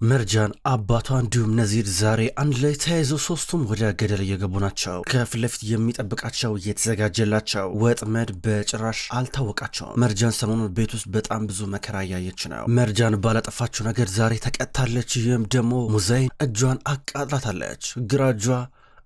መርጃን አባቷ እንዲሁም ነዚር ዛሬ አንድ ላይ ተያይዘው ሶስቱም ወደ ገደል እየገቡ ናቸው። ከፊት ለፊት የሚጠብቃቸው የተዘጋጀላቸው ወጥመድ በጭራሽ አልታወቃቸውም። መርጃን ሰሞኑን ቤት ውስጥ በጣም ብዙ መከራ እያየች ነው። መርጃን ባላጠፋችው ነገር ዛሬ ተቀጣለች። ይህም ደግሞ ሙዛይን እጇን አቃጥላታለች። ግራ እጇ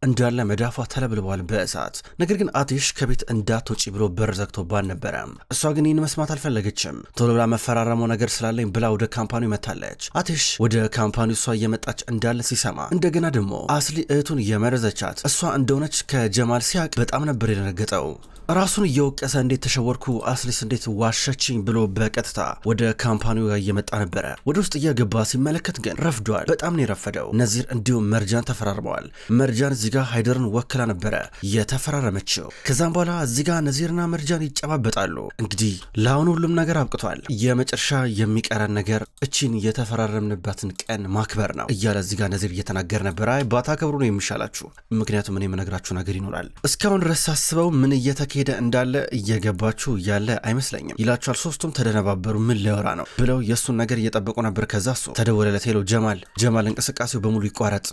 እንዳለ መዳፏ ተለብልቧል በእሳት። ነገር ግን አቴሽ ከቤት እንዳትወጪ ብሎ በር ዘግቶባን ነበረ። እሷ ግን ይህን መስማት አልፈለገችም። ቶሎ ብላ መፈራረመው ነገር ስላለኝ ብላ ወደ ካምፓኒው መታለች። አቴሽ ወደ ካምፓኒው እሷ እየመጣች እንዳለ ሲሰማ እንደገና ደግሞ አስሊ እህቱን የመረዘቻት እሷ እንደሆነች ከጀማል ሲያቅ በጣም ነበር የደነገጠው። ራሱን እየወቀሰ እንዴት ተሸወርኩ፣ አስሊስ እንዴት ዋሸችኝ ብሎ በቀጥታ ወደ ካምፓኒው ጋር እየመጣ ነበረ። ወደ ውስጥ እየገባ ሲመለከት ግን ረፍዷል። በጣም ነው የረፈደው። ነዚር እንዲሁም መርጃን ተፈራርመዋል። መርጃን እዚጋ ሃይደርን ወክላ ነበረ የተፈራረመችው። ከዛም በኋላ እዚጋ ነዚርና መርጃን ይጨባበጣሉ። እንግዲህ ለአሁኑ ሁሉም ነገር አብቅቷል። የመጨረሻ የሚቀረን ነገር እቺን የተፈራረምንባትን ቀን ማክበር ነው እያለ እዚጋ ነዚር እየተናገር ነበረ። አይ ባታከብሩ ነው የሚሻላችሁ፣ ምክንያቱም እኔ የምነግራችሁ ነገር ይኖራል። እስካሁን ድረስ ሳስበው ምን እየተካሄደ እንዳለ እየገባችሁ ያለ አይመስለኝም ይላችኋል። ሶስቱም ተደነባበሩ። ምን ሊያወራ ነው ብለው የእሱን ነገር እየጠበቁ ነበር። ከዛ እሱ ተደወለለት። ሄሎ ጀማል እንቅስቃሴው በሙሉ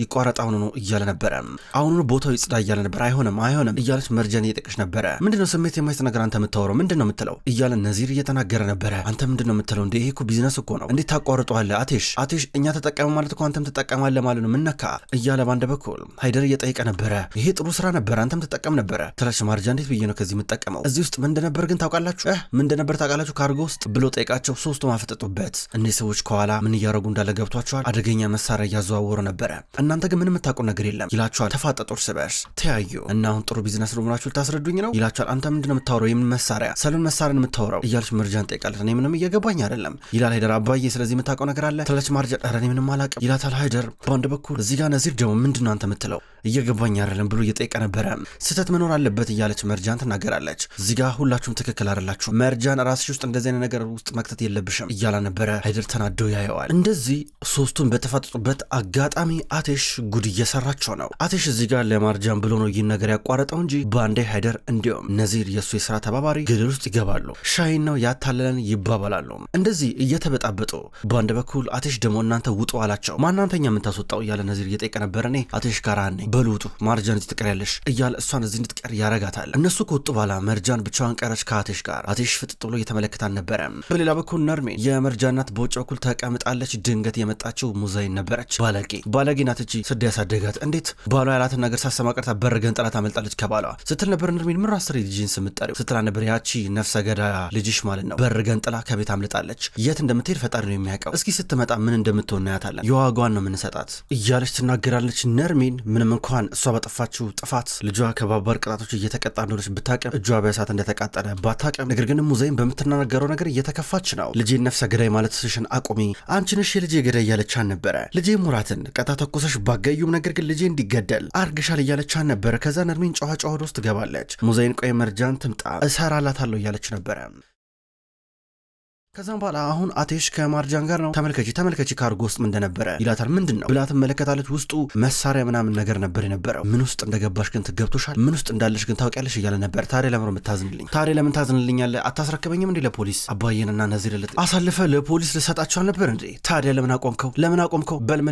ይቋረጥ አሁኑ ነው እያለ ነበረ። አሁኑ ቦታው ይጽዳ እያለ ነበር። አይሆንም እያለች መርጃን እየጠቀች ነበረ። ምንድነው ስሜት የማይስጥ ነገር አንተ የምታወራው ምንድነው የምትለው እያለ ነዚር እየተናገረ ነበረ። አንተ ምንድነው የምትለው እንዴ? ይሄ እኮ ቢዝነስ እኮ ነው። እንዴት ታቋርጠዋለህ? አቴሽ እኛ ተጠቀመ ማለት እኮ አንተም ትጠቀማለህ ማለት ነው። ምነካ እያለ ባንደ በኩል ሃይደር እየጠየቀ ነበረ። ይሄ ጥሩ ስራ ነበረ፣ አንተም ትጠቀም ነበረ ትላች ማርጃ። እንዴት ብዬ ነው ከዚህ የምጠቀመው? እዚህ ውስጥ ምን እንደነበር ግን ታውቃላችሁ? ምን እንደነበር ታውቃላችሁ? ካርጎ ውስጥ ብሎ ጠይቃቸው። ሶስቱም አፈጠጡበት። እነዚህ ሰዎች ከኋላ ምን እያደረጉ እንዳለ ገብቷቸዋል። አደገኛ መሳሪያ እያዘዋወሩ ነበረ። እናንተ ግን ምን የምታውቁ ነገር የለም ይላቸዋል። ተፋጠጡ፣ እርስ በርስ ተያዩ እና አሁን ጥሩ ቢዝነስ ነው ብላችሁ ልታስረዱኝ ነው ይላቸዋል። አንተ ምንድነው የምታወራው? የምን መሳሪያ ሰሉን መሳሪያን የምታወራው እያለች መርጃን ጠይቃለች። እኔ ምንም እየገባኝ አይደለም ይላል ሃይደር። አባዬ ስለዚህ የምታውቀው ነገር አለ ትላለች ማርጃ። ኧረ እኔ ምንም አላውቅም ይላታል ሃይደር በአንድ በኩል። እዚህ ጋር ነዚር ደግሞ ምንድነው አንተ የምትለው እየገባኝ አይደለም ብሎ እየጠየቀ ነበረ። ስህተት መኖር አለበት እያለች መርጃን ትናገራለች። እዚህ ጋር ሁላችሁም ትክክል አይደላችሁ፣ መርጃን ራስሽ ውስጥ እንደዚህ አይነት ነገር ውስጥ መክተት የለብሽም እያላ ነበረ። ሃይደር ተናዶ ያየዋል። እንደዚህ ሶስቱን በተፋጠጡበት አጋጣሚ አቴሽ ጉድ እየሰራቸው ነው። አቴሽ እዚህ ጋር ለማርጃን ብሎ ነው ይህን ነገር ያቋረጠው እንጂ በአንዴ ሃይደር እንዲሁም ነዚር የእሱ የስራ ተባባሪ ገደል ውስጥ ይገባሉ። ሻይን ነው ያታለለን ይባባላሉ። እንደዚህ እየተበጣበጡ በአንድ በኩል አቴሽ ደግሞ እናንተ ውጡ አላቸው። ማናንተኛ የምታስወጣው እያለ ነዚር እየጠየቀ ነበረ። እኔ አቴሽ ጋር ነኝ በሉጡ ማርጃን እዚህ ትቀሪያለሽ እያለ እሷን እዚህ እንድትቀር ያረጋታል። እነሱ ከወጡ በኋላ መርጃን ብቻዋን ቀረች ከአቴሽ ጋር። አቴሽ ፍጥጥ ብሎ እየተመለከታን ነበረ። በሌላ በኩል ነርሜን የመርጃ እናት በውጭ በኩል ተቀምጣለች። ድንገት የመጣችው ሙዛይን ነበረች። ባለጌ ናት እቺ ስድ ያሳደጋት እንዴት ባሏ ያላትን ነገር ሳሰማ ቀርታ በር ገንጥላ ታመልጣለች ከባሏ ስትል ነበር። ነርሜን ምን ራስሪ ልጅን ስምጠሪው ስትላ ነበር። ያቺ ነፍሰ ገዳ ልጅሽ ማለት ነው በር ገንጥላ ከቤት አምልጣለች። የት እንደምትሄድ ፈጣሪ ነው የሚያውቀው። እስኪ ስትመጣ ምን እንደምትሆን እናያታለን። የዋጓን ነው የምንሰጣት እያለች ትናገራለች። ነርሜን ምንም እንኳን እሷ በጠፋችው ጥፋት ልጇ ከባባር ቅጣቶች እየተቀጣ እንደሆነች ብታቅም እጇ በእሳት እንደተቃጠለ ባታቅም፣ ነገር ግን ሙዛይን በምትናገረው ነገር እየተከፋች ነው። ልጄን ነፍሰ ገዳይ ማለት ስሽን አቁሚ፣ አንቺ ነሽ የልጄ ገዳይ እያለቻን ነበረ። ልጄ ሙራትን ቀጣ ተኩሰሽ ባጋዩም ነገር ግን ልጄ እንዲገደል አርግሻል እያለቻን ነበረ። ከዛ ነርሜን ጨዋ ወደ ውስጥ ትገባለች። ሙዛይን ቆይ መርጃን ትምጣ እሰራላታለሁ እያለች ነበረ። ከዛም በኋላ አሁን አቴሽ ከማርጃን ጋር ነው። ተመልከቺ ካርጎ ውስጥ ምን እንደነበረ ይላታል። ምንድን ነው ብላ ትመለከታለች። ውስጡ መሳሪያ ምናምን ነገር ነበር የነበረው። ምን ውስጥ እንደገባሽ ግን ትገብቶሻል፣ ምን ውስጥ እንዳለሽ ግን ታውቂያለሽ እያለ ነበር። ታዲያ ለምን የምታዝንልኝ? ታዲያ ለምን ታዝንልኛለህ? አታስረክበኝም እንዴ ለፖሊስ? አባዬንና ነዚር አሳልፈ ለፖሊስ ልሰጣቸው አልነበር እንዴ? ታዲያ ለምን አቆምከው? በል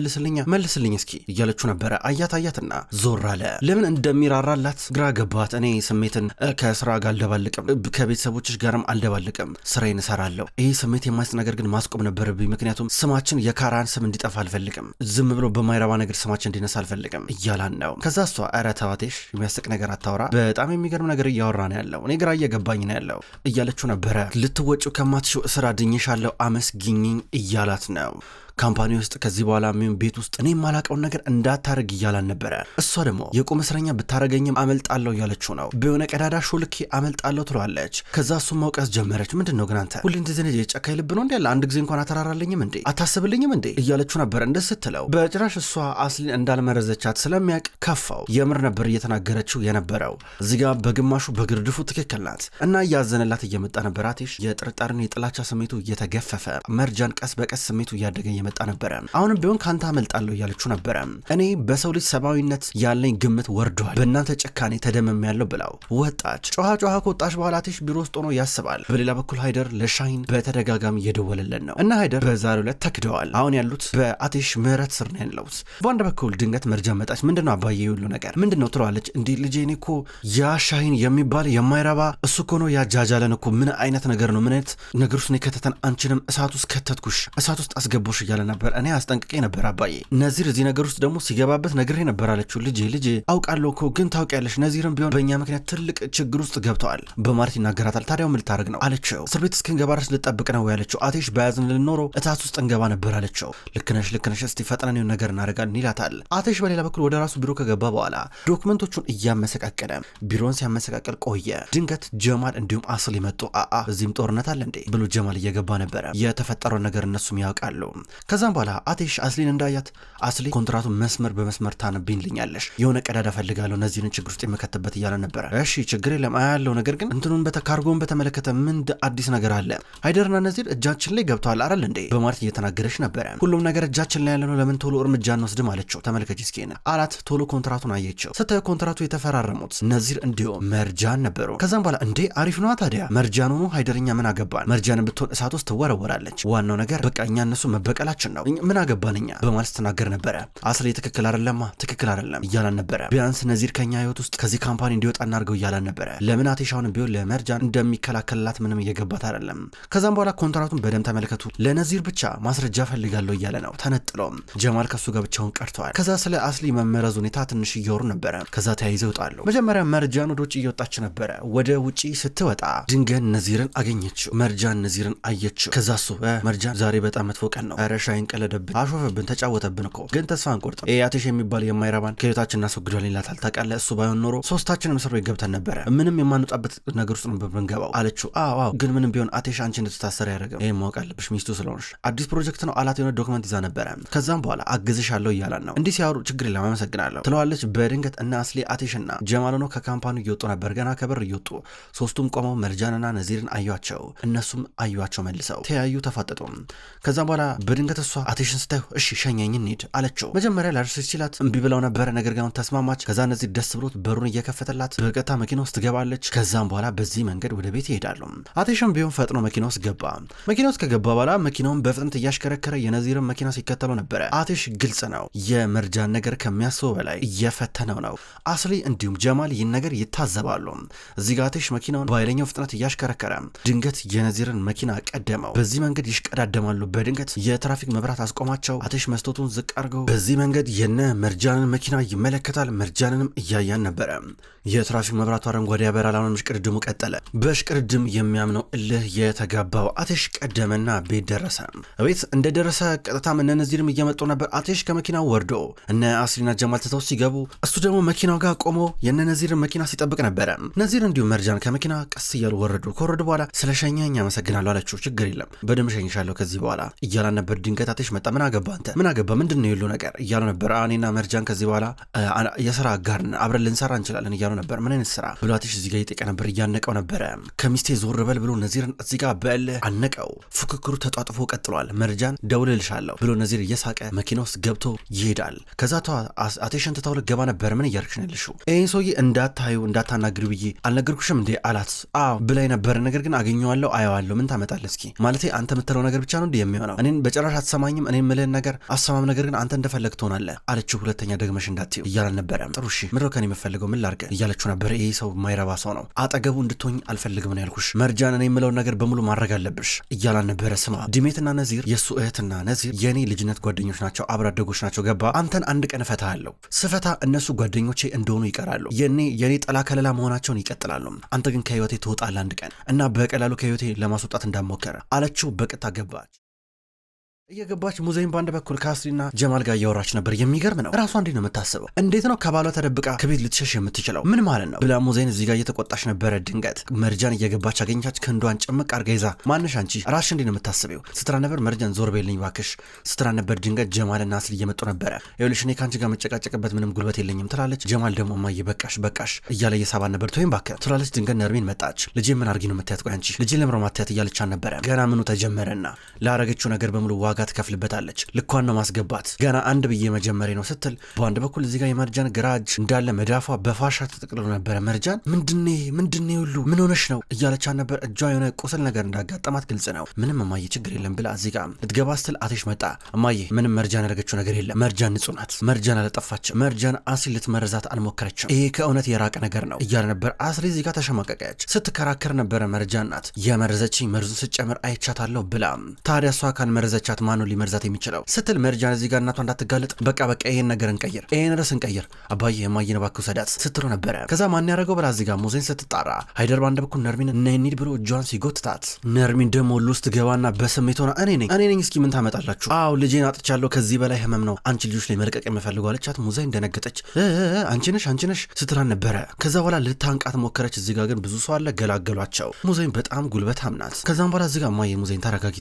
መልስልኝ እስኪ እያለችው ነበረ። አያትና ዞር አለ። ለምን እንደሚራራላት ግራ ገባት። እኔ ስሜትን ከስራ ጋር አልደባልቅም፣ ከቤተሰቦችሽ ጋርም አልደባልቅም፣ ስራዬን እሰራለሁ። ይህ ስሜት የማይስጥ ነገር ግን ማስቆም ነበረብኝ። ምክንያቱም ስማችን የካራን ስም እንዲጠፋ አልፈልግም፣ ዝም ብሎ በማይረባ ነገር ስማችን እንዲነሳ አልፈልግም እያላን ነው። ከዛ እሷ ኧረ ተዋቴሽ የሚያስቅ ነገር አታውራ፣ በጣም የሚገርም ነገር እያወራ ነው ያለው፣ እኔ ግራ እየገባኝ ነው ያለው እያለችው ነበረ። ልትወጪው ከማትሽው እስር አድኜሻለሁ አመስግኝኝ እያላት ነው። ካምፓኒ ውስጥ ከዚህ በኋላ ምን ቤት ውስጥ እኔ የማላቀውን ነገር እንዳታረግ እያላን ነበረ። እሷ ደግሞ የቁም እስረኛ ብታረገኝም አመልጣለሁ እያለችው ነው። በሆነ ቀዳዳ ሾልኬ አመልጣለሁ ትለዋለች። ከዛ እሱም መውቀስ ጀመረች። ምንድን ነው ግን አንተ ሁሌ እንደዚህ የጨካኝ ልብ ነው እንዲ ያለ አንድ ጊዜ እንኳን አተራራለኝም እንዴ አታስብልኝም እንዴ እያለችው ነበር። እንደ ስትለው በጭራሽ እሷ አስሊን እንዳልመረዘቻት ስለሚያውቅ ከፋው። የምር ነበር እየተናገረችው የነበረው። እዚህ ጋር በግማሹ በግርድፉ ትክክል ናት እና እያዘነላት እየመጣ ነበር። አቴሽ የጥርጣሬን የጥላቻ ስሜቱ እየተገፈፈ መርጃን ቀስ በቀስ ስሜቱ እያደገ እየመጣ ነበረ። አሁንም ቢሆን ካንተ አመልጣለሁ እያለችው ነበረ። እኔ በሰው ልጅ ሰብአዊነት ያለኝ ግምት ወርዷል፣ በእናንተ ጭካኔ ተደመም ያለው ብላው ወጣች። ጮሃ ከወጣች በኋላ አቴሽ ቢሮ ውስጥ ሆኖ ያስባል። በሌላ በኩል ሃይደር ለሻሂን በተደጋጋሚ እየደወለለን ነው እና ሃይደር በዛሬው ዕለት ተክደዋል። አሁን ያሉት በአቴሽ ምህረት ስር ነው ያለውት። በአንድ በኩል ድንገት መርጃን መጣች። ምንድነው አባዬ ሁሉ ነገር ምንድነው ትለዋለች። እንዴ ልጄ እኔ እኮ ያ ሻሂን የሚባል የማይረባ እሱ እኮ ነው ያጃጃለን እኮ ምን አይነት ነገር ነው? ምን አይነት ነገር ውስጥ ነው ከተተን? አንቺንም እሳት ውስጥ ከተትኩሽ፣ እሳት ውስጥ አስገቦሽ እያለ ነበር። እኔ አስጠንቅቄ ነበር አባዬ። ነዚር እዚህ ነገር ውስጥ ደግሞ ሲገባበት ነግሬ ነበር አለችው። ልጄ አውቃለሁ እኮ ግን ታውቂያለሽ ነዚርም ቢሆን በእኛ ምክንያት ትልቅ ችግር ውስጥ ገብተዋል በማለት ይናገራታል። ታዲያው ምን ልታደርግ ነው አለችው። እስር ቤት እስክንገባ ድረስ ልጠብቅ ነው ያለችው። አቴሽ በያዝን ልንኖረው እሳት ውስጥ እንገባ ነበር አለችው። ልክነሽ እስቲ ፈጥነን የሆነ ነገር እናደርጋለን ይላታል። አቴሽ በሌላ በኩል ወደ ራሱ ቢሮ ከገባ በኋላ ዶክመንቶቹን እያመሰቃቀለ ቢሮን ሲያመሰቃቀል ቆየ። ድንገት ጀማል እንዲሁም አስሊ መጡ። እዚህም ጦርነት አለ እንዴ ብሎ ጀማል እየገባ ነበረ። የተፈጠረው ነገር እነሱም ያውቃሉ። ከዛም በኋላ አቴሽ አስሊን እንዳያት አስሊ ኮንትራቱን መስመር በመስመር ታነብኝልኛለሽ፣ የሆነ ቀዳዳ ፈልጋለሁ እነዚህን ችግር ውስጥ የመከተበት እያለ ነበረ። እሺ ችግር የለም ያለው ነገር ግን እንትኑን ካርጎን በተመለከተ ምን አዲስ ነገር አለ? ሃይደርና ነዚር እጃችን ላይ ገብተዋል አይደል እንዴ በማለት እየተናገረች ነበረ። ሁሉም ነገር እጃችን ላይ ያለ ነው፣ ለምን ቶሎ እርምጃ እንወስድም አለችው። ተመልከች እስኪ አላት። ቶሎ ኮንትራቱን አየችው። ስታዩ ኮንትራቱ የተፈራረሙት ነዚር እንዲሁም መርጃን ነበሩ። ከዛም በኋላ እንዴ አሪፍ ነው ታዲያ መርጃን ሆኖ ሃይደርኛ ምን አገባን? መርጃን ብትሆን እሳት ውስጥ ትወረወራለች። ዋናው ነገር በቃ እኛ እነሱ መበቀላችን ነው፣ ምን አገባን እኛ በማለት ስትናገር ነበረ። አስሊ ትክክል አይደለም እያላን ነበረ። ቢያንስ ነዚር ከኛ ህይወት ውስጥ ከዚህ ካምፓኒ እንዲወጣ እናድርገው እያላን ነበረ። ለምን አቴሻውን ቢሆን ለመርጃን እንደሚከላከልላት ምንም እየገባት አይደለም። ከዛም በኋላ ኮንትራቱን በደም ተመልከቱ፣ ለነዚር ብቻ ማስረጃ ፈልጋለሁ እያለ ነው። ተነጥሎም ጀማል ከሱ ጋር ብቻውን ቀርተዋል። ከዛ ስለ አስሊ መመረዝ ሁኔታ ትንሽ እየወሩ ነበረ። ከዛ ተያይዘው ይወጣሉ። መጀመሪያ መርጃን ወደ ውጭ እየወጣች ነበረ። ወደ ውጪ ስትወጣ ድንገት ነዚርን አገኘችው። መርጃን ነዚርን አየችው። ከዛ እሱ መርጃን ዛሬ በጣም መጥፎ ቀን ነው፣ ኧረ ሻይን ቀለደብን፣ አሾፈብን፣ ተጫወተብን እኮ ግን ተስፋ አንቆርጥም። አቴሽ የሚባል የማይረባን ከህይወታችን እናስወግዷል ይላታል። ታውቃለህ እሱ ባይሆን ኖሮ ሶስታችንም እስር ቤት ገብተን ነበረ፣ ምንም የማንወጣበት ነገር ውስጥ ነው ብንገባው አለችው። አዎ ግን ምንም ቢሆን አቴሽ አንቺ እንድትታሰር ያደረገው ይሄን ማወቅ አለብሽ፣ ሚስቱ ስለሆንሽ። አዲስ ፕሮጀክት ነው አላት። የሆነ ዶክመንት ይዛ ነበረ። ከዛም በኋላ አግዝሻለሁ እያላን ነው። እንዲህ ሲያወሩ ችግር የለም አመሰግናለሁ ትለዋለች። በድንገት እና አስሊ አቴሽና ጀማል ነው ከካምፓኒው እየወጡ ነበር። ገና ከበር እየወጡ ሶስቱም ቆመው መርጃንና ነዚርን አዩቸው። እነሱም አዩቸው መልሰው ተያዩ፣ ተፋጠጡ። ከዛም በኋላ በድንገት እሷ አቴሽን ስታዩ እሺ ሸኘኝ እንሂድ አለችው። መጀመሪያ ላርስ ሲላት እምቢ ብለው ነበረ፣ ነገር ግን ተስማማች። ከዛ ነዚር ደስ ብሎት በሩን እየከፈተላት በቀጥታ መኪና ውስጥ ትገባለች። ከዛም በኋላ በዚህ መንገድ ወደ ቤት ይሄዳሉ። አቴሽም ቢሆን ፈጥኖ መኪና ውስጥ ገባ። መኪና ውስጥ ከገባ በኋላ መኪናውን በፍጥነት እያሽከረከረ የነዚርን መኪና ሲከተለው ነበረ። አቴሽ ግልጽ ነው የመርጃን ነገር ከሚያስበው በላይ እየፈተነው ነው። አስሊ እንዲሁም ጀማል ይህን ነገር ይታዘባሉ። እዚህ ጋር አቴሽ መኪናውን በኃይለኛው ፍጥነት እያሽከረከረ ድንገት የነዚርን መኪና ቀደመው። በዚህ መንገድ ይሽቀዳደማሉ። በድንገት የትራፊክ መብራት አስቆማቸው። አቴሽ መስቶቱን ዝቅ አድርገው በዚህ መንገድ የነ መርጃንን መኪና ይመለከታል። መርጃንንም እያያን ነበረ። የትራፊክ መብራቱ አረንጓዴ ያበራል። አሁን እሽቅድድሙ ቀጠለ። በእሽቅድድም የሚያምነው እልህ የተጋባው አቴሽ ቀደመና ቤት ደረሰ። ቤት እንደደረሰ ቀጥታ እነ ነዚርም እየመጡ ነበር። አቴሽ ከመኪናው ወርዶ እነ አስሊና ጀማል ትተው ሲገቡ እሱ ደግሞ መኪናው ጋር ቆሞ የነ ነዚርን መኪና ሲጠብቅ ነበረ። ነዚር እንዲሁም መርጃን ከመኪና ቀስ እያሉ ወረዱ። ከወረዱ በኋላ ስለሸኛኝ አመሰግናለሁ አለችው። ችግር የለም በደንብ ሸኝሻለሁ ከዚህ በኋላ እያላ ነበር። ድንገት አቴሽ መጣ። ምን አገባ አንተ ምን አገባ ምንድን ነው የሉ ነገር እያሉ ነበር። እኔና መርጃን ከዚህ በኋላ የስራ አጋርን አብረን ልንሰራ እንችላለን እያሉ ነበር። ምን አይነት ስራ ብሎ አቴሽ እዚህ ጋር ይጠቀ ነበር። እያነቀው ነበረ። ከሚስቴ ዞር በል ብሎ ነዚርን እዚህ ጋር በእልህ አነቀው። ፉክክሩ ተጧጥፎ ቀጥሏል። መርጃን ደውልልሻለሁ ብሎ ነዚር እየሳቀ መኪና ውስጥ ገብቶ ይሄዳል። ከዛ አቴሽን ትታው ልገባ ነበር። ምን እያርክሽ ነው ያለሽው? ይህን ሰውዬ እንዳታዩ እንዳታናግሪ ብዬ አልነገርኩሽም እንዴ አላት። ብላይ ነበር፣ ነገር ግን አገኘዋለሁ አየዋለሁ። ምን ታመጣለህ እስኪ ማለቴ አንተ የምትለው ነገር ብቻ ነው እንዴ የሚሆነው? እኔን በጭራሽ አትሰማኝም። እኔን ምልህን ነገር አሰማም፣ ነገር ግን አንተ እንደፈለግ ትሆናለህ አለችው። ሁለተኛ ደግመሽ እንዳትዩ እያለ ነበረ። ጥሩ እሺ ምድሮ ከኔ የምፈልገው ምን ላድርግ እያለችው ነበር። ይሄ ሰው የማይረባ ሰው ነው፣ አጠገቡ እንድትሆኝ አልፈልግም ነው ያልኩሽ። መርጃን እኔ የምለውን ነገር በሙሉ ማድረግ አለብሽ እያላን ነበረ። ስማ ዲሜትና ነዚር የእሱ እህትና ነዚር የኔ ልጅነት ጓደኞች ናቸው፣ አብሮ አደጎች ናቸው። ገባ? አንተን አንድ ቀን እፈታሃለሁ። ስፈታ እነሱ ጓደኞቼ እንደሆኑ ይቀራሉ፣ የኔ ጠላ ከለላ መሆናቸውን ይቀጥላሉ። አንተ ግን ከህይወቴ ትወጣለህ አንድ ቀን እና በቀላሉ ከህይወቴ ለማስወጣት እንዳሞከረ አለችው። በቅጣ ገባች። እየገባች ሙዘይን በአንድ በኩል ከአስሊና ጀማል ጋር እያወራች ነበር። የሚገርም ነው። ራሷ እንዴት ነው የምታስበው? እንዴት ነው ከባሏ ተደብቃ ከቤት ልትሸሽ የምትችለው? ምን ማለት ነው ብላ ሙዘይን እዚህ ጋር እየተቆጣች ነበረ። ድንገት መርጃን እየገባች አገኘቻች። ክንዷን ጭምቅ አርጋ ይዛ ማንሽ አንቺ ራስሽ እንዴት ነው የምታስበው ስትራ ነበር። መርጃን ዞር በልኝ ባክሽ ስትራ ነበር። ድንገት ጀማልና አስሊ እየመጡ ነበረ። ይኸውልሽ እኔ ከአንቺ ጋር መጨቃጨቅበት ምንም ጉልበት የለኝም ትላለች። ጀማል ደግሞ እማዬ በቃሽ እያለ እየሳባን ነበር። ተወይም ባክህ ትላለች። ድንገት ነርሚን መጣች። ልጄ ምን አርጊ ነው የምታያት? ቆይ አንቺ ልጄ ለምሮ ማታያት እያለቻን ነበረ። ገና ምኑ ተጀመረና ላረገችው ነገር በሙሉ ዋጋ ዋጋ ትከፍልበታለች። ልኳን ነው ማስገባት ገና አንድ ብዬ መጀመሪያ ነው ስትል በአንድ በኩል እዚህ ጋር የመርጃን ግራ እጅ እንዳለ መዳፏ በፋሻ ተጠቅልሎ ነበረ። መርጃን ምንድኔ ሁሉ ምን ሆነሽ ነው እያለቻት ነበር። እጇ የሆነ ቁስል ነገር እንዳጋጠማት ግልጽ ነው። ምንም እማዬ ችግር የለም ብላ እዚህ ጋር ልትገባ ስትል አቴሽ መጣ። እማዬ ምንም መርጃን ያደረገችው ነገር የለም። መርጃን ንጹህ ናት። መርጃን አልጠፋችም። መርጃን አስሊ ልትመረዛት አልሞከረችም። ይሄ ከእውነት የራቀ ነገር ነው እያለ ነበር። አስሊ እዚህ ጋር ተሸማቀቀች። ስትከራከር ነበረ። መርጃን ናት የመረዘችኝ፣ መርዙን ስጨምር አይቻታለሁ ብላ። ታዲያ እሷ ካልመረዘቻት ማን ነው ሊመርዛት የሚችለው ስትል መርጃን እዚህ ጋር እናቷ እንዳትጋለጥ በቃ ይሄን ነገር እንቀይር፣ ይሄን ርዕስ እንቀይር፣ አባዬ እማዬን እባክህ ውሰዳት ስትሉ ነበረ። ከዛ ማን ያደረገው ብላ እዚህ ጋር ሙዜን ስትጣራ ሃይደር ባንድ በኩል ነርሚን እንሂድ ብሎ እጇን ሲጎትታት ነርሚን ደግሞ ውስጥ ገባና በስሜት ሆና እኔ ነኝ እስኪ ምን ታመጣላችሁ? አዎ ልጄን አጥቻለሁ፣ ከዚህ በላይ ህመም ነው አንቺ ልጆች ላይ መልቀቅ የምፈልገው አለቻት። ሙዜ እንደነገጠች አንቺ ነሽ ስትላን ነበረ። ከዛ በኋላ ልታንቃት ሞከረች። እዚህ ጋር ግን ብዙ ሰው አለ፣ ገላገሏቸው። ሙዜን በጣም ጉልበታም ናት። ከዛም በኋላ እዚህ ጋር እማዬ ሙዜን ተረጋጊ፣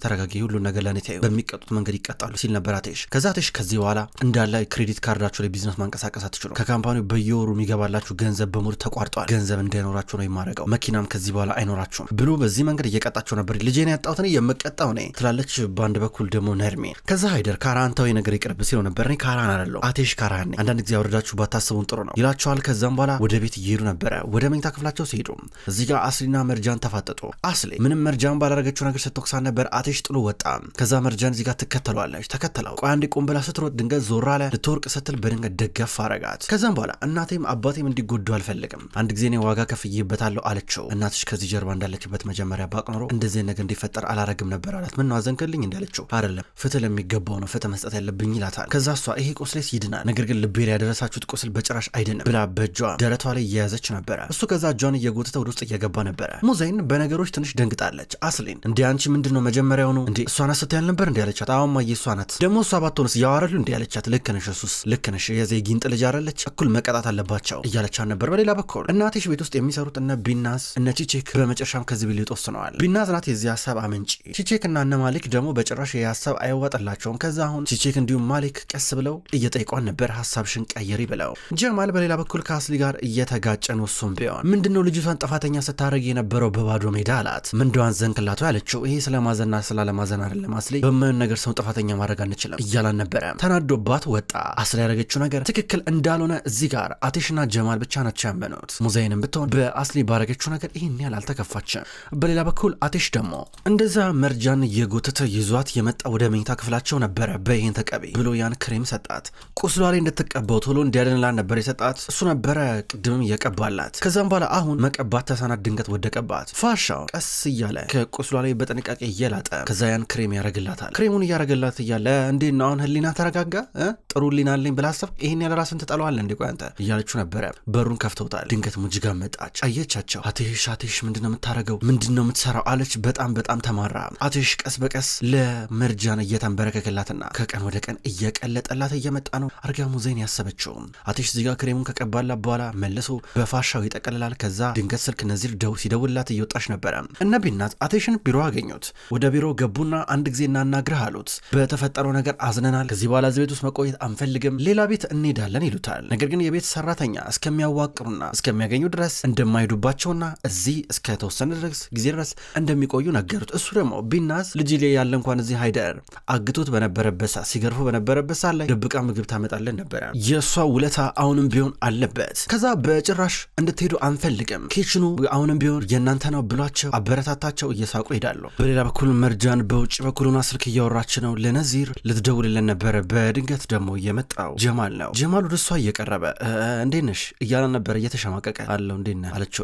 ሁሉን ነገር ለኔ ተይው፣ በሚቀጡት መንገድ ይቀጣሉ ሲል ነበር አቴሽ። ከዛ አቴሽ ከዚህ በኋላ እንዳለ ክሬዲት ካርዳችሁ ላይ ቢዝነስ ማንቀሳቀስ አትችሉም፣ ከካምፓኒው በየወሩ የሚገባላችሁ ገንዘብ በሙሉ ተቋርጧል፣ ገንዘብ እንዳይኖራችሁ ነው የማረገው፣ መኪናም ከዚህ በኋላ አይኖራችሁም ብሎ በዚህ መንገድ እየቀጣቸው ነበር። ልጄን ያጣሁት እኔ የምቀጣው ነኝ ትላለች በአንድ በኩል ደግሞ ነርሚን። ከዛ ሃይደር ካራንታዊ ነገር ይቅርብ ሲለው ነበር። እኔ ካራን አይደለሁ አቴሽ ካራን ነኝ፣ አንዳንድ ጊዜ አውርዳችሁ ባታስቡን ጥሩ ነው ይላቸዋል። ከዛም በኋላ ወደ ቤት እየሄዱ ነበረ። ወደ መኝታ ክፍላቸው ሲሄዱ እዚህ ጋር አስሊና መርጃን ተፋጠጡ። አስሊ ምንም መርጃን ባላረገችው ነገር ስትወቅሳን ነበር። አቴሽ ጥሎ ወጣ። ከዛ መርጃን እዚህ ጋር ትከተለዋለች። ተከተለው ቆይ አንዴ ቆም ብላ ስትሮጥ ድንገት ዞራ ላይ ልትወርቅ ስትል በድንገት ደገፍ አረጋት። ከዛም በኋላ እናቴም አባቴም እንዲጎዱ አልፈልግም፣ አንድ ጊዜ እኔ ዋጋ ከፍዬበታለሁ አለችው። እናትሽ ከዚህ ጀርባ እንዳለችበት መጀመሪያ ባቅ ኖሮ እንደዚህ ነገር እንዲፈጠር አላረግም ነበር አላት። ምን ነው አዘንክልኝ እንዳለችው አይደለም ፍትህ ለሚገባው ነው ፍትህ መስጠት ያለብኝ ይላታል። ከዛ እሷ ይሄ ቁስሌስ ይድናል፣ ነገር ግን ልቤ ላይ ያደረሳችሁት ቁስል በጭራሽ አይድንም ብላ በእጇ ደረቷ ላይ እየያዘች ነበረ። እሱ ከዛ እጇን እየጎተተ ወደ ውስጥ እየገባ ነበረ። ሙዜን በነገሮች ትንሽ ደንግጣለች። አስሊን እንዴ አንቺ ምንድነው መጀመሪያው ነው እንዴ እሷ ናት ስትያል ነበር እንዴ አለቻት። አሁን ማየ እሷ ናት ደግሞ እሷ ባትሆንስ ያዋረሉ እንዴ አለቻት። ልክ ነሽ እሱስ ልክ ነሽ፣ የዚህ ጊንጥ ልጅ አይደለች እኩል መቀጣት አለባቸው እያለቻት ነበር። በሌላ በኩል እናትሽ ቤት ውስጥ የሚሰሩት እነ ቢናስ እነ ቺቼክ በመጨረሻም ከዚህ ቢል ተወስነዋል። ቢናስ ናት የዚህ ሀሳብ አመንጪ። ቺቼክ እና እነ ማሊክ ደግሞ በጭራሽ የሀሳብ አይዋጥላቸውም። ከዛ አሁን ቺቼክ እንዲሁም ማሊክ ቀስ ብለው እየጠይቋን ነበር ሀሳብሽን ቀይሪ ብለው። ጀማል በሌላ በኩል ከአስሊ ጋር እየተጋጨ ነው። እሱም ቢሆን ምንድነው ልጅቷን ጥፋተኛ ስታደርግ የነበረው በባዶ ሜዳ አላት። ምንድዋን ዘንክላቱ ያለችው ይሄ ስለማዘንና ስላለማዘን አይደለም አስሊ፣ በማይሆን ነገር ሰው ጥፋተኛ ማድረግ አንችልም እያላን ነበረ። ተናዶባት ወጣ። አስሊ ያደረገችው ነገር ትክክል እንዳልሆነ እዚህ ጋር አቴሽና ጀማል ብቻ ናቸው ያመኑት። ሙዛይንም ብትሆን በአስሊ ባረገችው ነገር ይህን ያህል አልተከፋችም። በሌላ በኩል አቴሽ ደግሞ እንደዛ መርጃን የጎተተ ይዟት የመጣ ወደ መኝታ ክፍላቸው ነበረ። በይህን ተቀቢ ብሎ ያን ክሬም ሰጣት። ቁስሏ ላይ እንድትቀባው ቶሎ እንዲያድንላን ነበር የሰጣት። እሱ ነበረ ቅድምም የቀባላት። ከዛም በኋላ አሁን መቀባት ተሳናት። ድንገት ወደቀባት። ፋሻው ቀስ እያለ ከቁስሏ ላይ በጥንቃቄ እየላጠ ከዛ ያን ክሬም ያረግላታል። ክሬሙን እያረግላት እያለ እንዴት ነው አሁን ህሊና ተረጋጋ? ጥሩ ህሊና አለኝ ብላ አሰብክ? ይሄን ያለ ራስን ትጠለዋለህ እንዴ? ቆይ አንተ እያለችው ነበረ። በሩን ከፍተውታል። ድንገት ሙጅጋ መጣች። አየቻቸው። አቴሽ ምንድነው የምታረገው? ምንድነው የምትሰራው? አለች። በጣም ተማራ። አቴሽ ቀስ በቀስ ለመርጃን እየተንበረከከላትና ከቀን ወደ ቀን እየቀለጠላት እየመጣ ነው። አርጋ ሙዜን ያሰበችው አቴሽ እዚህ ጋር ክሬሙን ከቀባላት በኋላ መልሶ በፋሻው ይጠቀልላል። ከዛ ድንገት ስልክ ነዚር ሲደውልላት እየወጣች ነበረ። እነ ቢናት አቴሽን ቢሮ አገኙት። ወደ ቢሮ ገቡና አንድ ጊዜ እናናግርህ አሉት። በተፈጠረው ነገር አዝነናል፣ ከዚህ በኋላ እዚህ ቤት ውስጥ መቆየት አንፈልግም፣ ሌላ ቤት እንሄዳለን ይሉታል። ነገር ግን የቤት ሰራተኛ እስከሚያዋቅሩና እስከሚያገኙ ድረስ እንደማይሄዱባቸውና እዚህ እስከተወሰነ ጊዜ ድረስ እንደሚቆዩ ነገሩት። እሱ ደግሞ ቢናስ ልጅ ላይ ያለ እንኳን እዚህ ሃይደር አግቶት በነበረበት ሰዓት ሲገርፉ በነበረበት ሰዓት ላይ ደብቃ ምግብ ታመጣለን ነበረ። የእሷ ውለታ አሁንም ቢሆን አለበት። ከዛ በጭራሽ እንድትሄዱ አንፈልግም፣ ኪችኑ አሁንም ቢሆን የእናንተ ነው ብሏቸው አበረታታቸው። እየሳቁ ሄዳሉ። በሌላ በኩል መርጃን በውጭ በኩልና ስልክ እያወራች ነው። ለነዚር ልትደውልለን ነበረ። በድንገት ደግሞ የመጣው ጀማል ነው። ጀማል ወደ እሷ እየቀረበ እንዴት ነሽ እያለ ነበር። እየተሸማቀቀ አለው። እንዴት ነህ አለችው።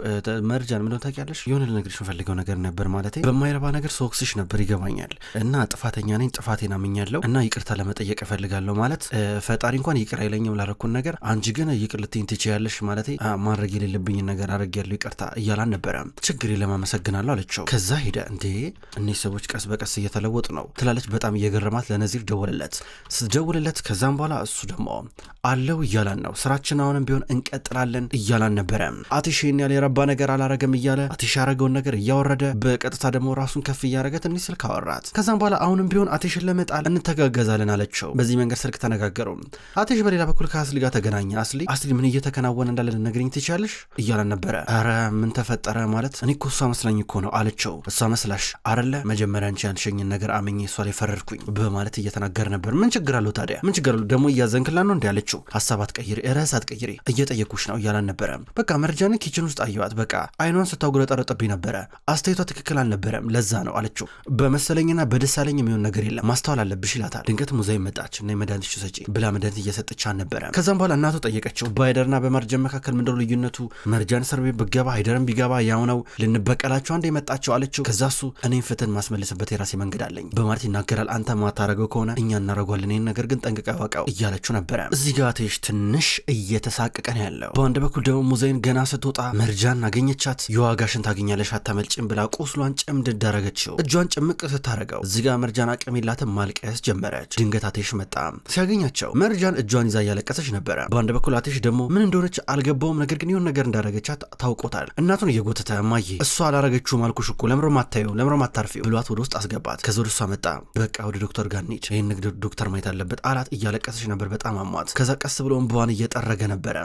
መርጃን ምንድነው ታውቂያለሽ? የሆነ ልነግርሽ የምፈልገው ነገር ነበር፣ ማለቴ በማይረባ ነገር ሶክስሽ ነበር ይገባኛል፣ እና ጥፋተኛ ነኝ፣ ጥፋቴን አምኛለሁ እና ይቅርታ ለመጠየቅ እፈልጋለሁ። ማለት ፈጣሪ እንኳን ይቅር አይለኝም ላረኩን ነገር፣ አንቺ ግን ይቅር ልትይኝ ትችያለሽ፣ ማለቴ ማድረግ የሌለብኝን ነገር አድርጌያለሁ፣ ይቅርታ እያላን ነበረ። ችግር የለም አመሰግናለሁ አለችው። ከዛ ሄደ። እንዴ እኒህ ሰዎች ቀስ በቀስ እየተለወጡ ነው ትላለች። በጣም እየገረማት ለነዚር ደወለለት። ስትደውልለት ከዛም በኋላ እሱ ደግሞ አለው እያላን ነው ስራችን አሁንም ቢሆን እንቀጥላለን እያላን ነበረ። አቲሽ ያለ የረባ ነገር አላረገም እያለ አቲሽ ያረገውን ነገር እያወረደ በቀጥታ ደግሞ ራሱን ከፍ እያረገ ትንሽ ስልክ አወራት። ከዛም በኋላ አሁንም ቢሆን አቲሽን ለመጣል እንተጋገዛለን አለችው። በዚህ መንገድ ስልክ ተነጋገሩ። አቲሽ በሌላ በኩል ከአስሊ ጋር ተገናኘ። አስሊ ምን እየተከናወነ እንዳለ ልነግረኝ ትችያለሽ እያላን ነበረ። ኧረ ምን ተፈጠረ ማለት እኔ እኮ እሷ መስላኝ እኮ ነው አለችው። እሷ መስላሽ አይደለ መጀመሪያ አንቺ ያልሽኝን ነገር አመኘ እሷ ላይ ፈረድኩኝ በማለት እየተናገረ ነበር። ምን ችግር አለው ታዲያ ምን ችግር አለው ደግሞ እያዘንክላን ነው እንዴ አለችው። ሀሳብ አትቀይሪ ርዕስ አትቀይሪ እየጠየኩሽ ነው እያላን ነበረ። በቃ መርጃን ኪችን ውስጥ አየዋት። በቃ አይኗን ስታጉረጠረጥብኝ ነበረ አስተያየቷ ትክክል አልነበረም ለዛ ነው አለችው። በመሰለኝና በደሳለኝ የሚሆን ነገር የለም ማስተዋል አለብሽ ይላታል። ድንገት ሙዛይ መጣች እና መድኃኒት ሰጪ ብላ መድኃኒት እየሰጠች ነበረ። ከዛም በኋላ እናቱ ጠየቀችው በሃይደርና በመርጃን መካከል ምንድነው ልዩነቱ? መርጃን እስር ቤት ብገባ ሃይደርን ቢገባ ያው ነው ልንበቀላቸው አንዴ መጣቸው አለችው። ከዛ እሱ እኔን ፍትህን ማስመለስበት የራሴ መንገድ አለኝ በማለት ይናገራል። አንተ ማታረገው ከሆነ እኛ እናረጓለን ይህን ነገር ግን ጠንቅቀ ያወቀው እያለችው ነበረ። እዚህ ጋር ትንሽ እየተሳቀቀ ነው ያለው። በአንድ በኩል ደግሞ ሙዛይን ገና ስትወጣ መርጃን አገኘቻት። የዋጋሽን ታገኛለሽ አታመልጭም ብላ ቁስሏን ጭምድድ ዳረገችው። እጇን ጭምቅ ስታረገው እዚህ ጋር መርጃን አቅም የላትም ማልቀስ ጀመረች። ድንገት አቴሽ መጣ። ሲያገኛቸው መርጃን እጇን ይዛ እያለቀሰች ነበረ። በአንድ በኩል አቴሽ ደግሞ ምን እንደሆነች አልገባውም፣ ነገር ግን የሆነ ነገር እንዳረገቻት ታውቆታል። እናቱን እየጎተተ እማዬ እሷ አላረገችውም አልኩሽ እኮ ለምሮ ማታየው ለምሮ ማታርፊው ብሏት ወደ ውስጥ አስገባት። ከዛ ወደ እሷ መጣ። በቃ ወደ ዶክተር ጋር እንሂድ ይህን ንግድ ዶክተር ማየት አለበት አላት። እያለቀሰች ነበር በጣም አሟት። ከዛ ቀስ ብሎ እንባዋን እየጠረገ ነበረ።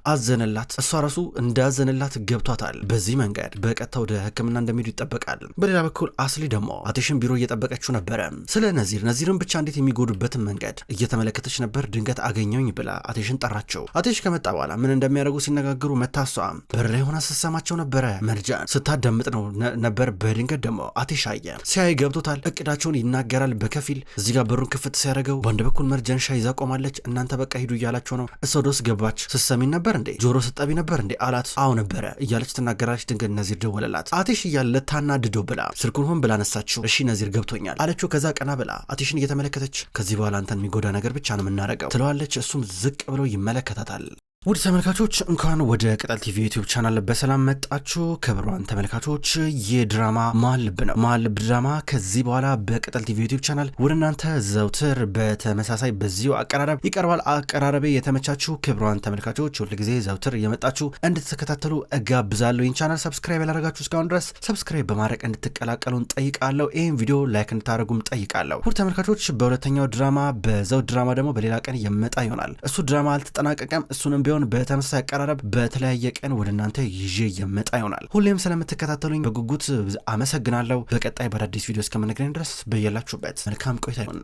አዘነላት። እሷ ራሱ እንዳዘነላት ገብቷታል። በዚህ መንገድ በቀጥታ ወደ ሕክምና እንደሚሄዱ ይጠበቃል። በሌላ በኩል አስሊ ደግሞ አቴሽን ቢሮ እየጠበቀችው ነበረ። ስለ ነዚርን ብቻ እንዴት የሚጎዱበትን መንገድ እየተመለከተች ነበር። ድንገት አገኘውኝ ብላ አቴሽን ጠራቸው። አቴሽ ከመጣ በኋላ ምን እንደሚያደርጉ ሲነጋገሩ መታሷ በር ላይ ሆና ስትሰማቸው ነበረ። መርጃን ስታዳምጥ ነው ነበር። በድንገት ደግሞ አቴሽ አየ። ሲያይ ገብቶታል። እቅዳቸውን ይናገራል በከፊል። እዚህ ጋር በሩን ክፍት ሲያደርገው በአንድ በኩል መርጃን ሻይ ይዛ ቆማለች። እናንተ በቃ ሂዱ እያላቸው ነው። እሷ ወደ ውስጥ ገባች። ስትሰሚን ነበር እንዴ ጆሮ ስጠቢ ነበር እንዴ አላት። አዎ ነበረ እያለች ትናገራለች። ድንገት ነዚር ደወለላት። አቴሽ እያለ ታናድደው ብላ ስልኩን ሆን ብላ ነሳችው። እሺ ነዚር ገብቶኛል አለችው። ከዛ ቀና ብላ አቴሽን እየተመለከተች ከዚህ በኋላ አንተን የሚጎዳ ነገር ብቻ ነው የምናደርገው ትለዋለች። እሱም ዝቅ ብሎ ይመለከታታል። ውድ ተመልካቾች እንኳን ወደ ቅጠል ቲቪ ዩቲዩብ ቻናል በሰላም መጣችሁ። ክቡራን ተመልካቾች የድራማ መሀል ልብ ነው። መሀል ልብ ድራማ ከዚህ በኋላ በቅጠል ቲቪ ዩቲዩብ ቻናል ወደ እናንተ ዘውትር በተመሳሳይ በዚሁ አቀራረብ ይቀርባል። አቀራረቤ የተመቻችሁ ክቡራን ተመልካቾች ሁልጊዜ ዘውትር እየመጣችሁ እንድትከታተሉ እጋብዛለሁ። ይህን ቻናል ሰብስክራይብ ያላረጋችሁ እስካሁን ድረስ ሰብስክራይብ በማድረግ እንድትቀላቀሉን ጠይቃለሁ። ይህን ቪዲዮ ላይክ እንድታደርጉም ጠይቃለሁ። ውድ ተመልካቾች በሁለተኛው ድራማ በዘውድ ድራማ ደግሞ በሌላ ቀን የመጣ ይሆናል። እሱ ድራማ አልተጠናቀቀም። እሱንም ቢሆን በተመሳሳይ አቀራረብ በተለያየ ቀን ወደ እናንተ ይዤ የመጣ ይሆናል። ሁሌም ስለምትከታተሉኝ በጉጉት አመሰግናለሁ። በቀጣይ በአዲስ ቪዲዮ እስከምንገናኝ ድረስ በየላችሁበት መልካም ቆይታ ይሁን።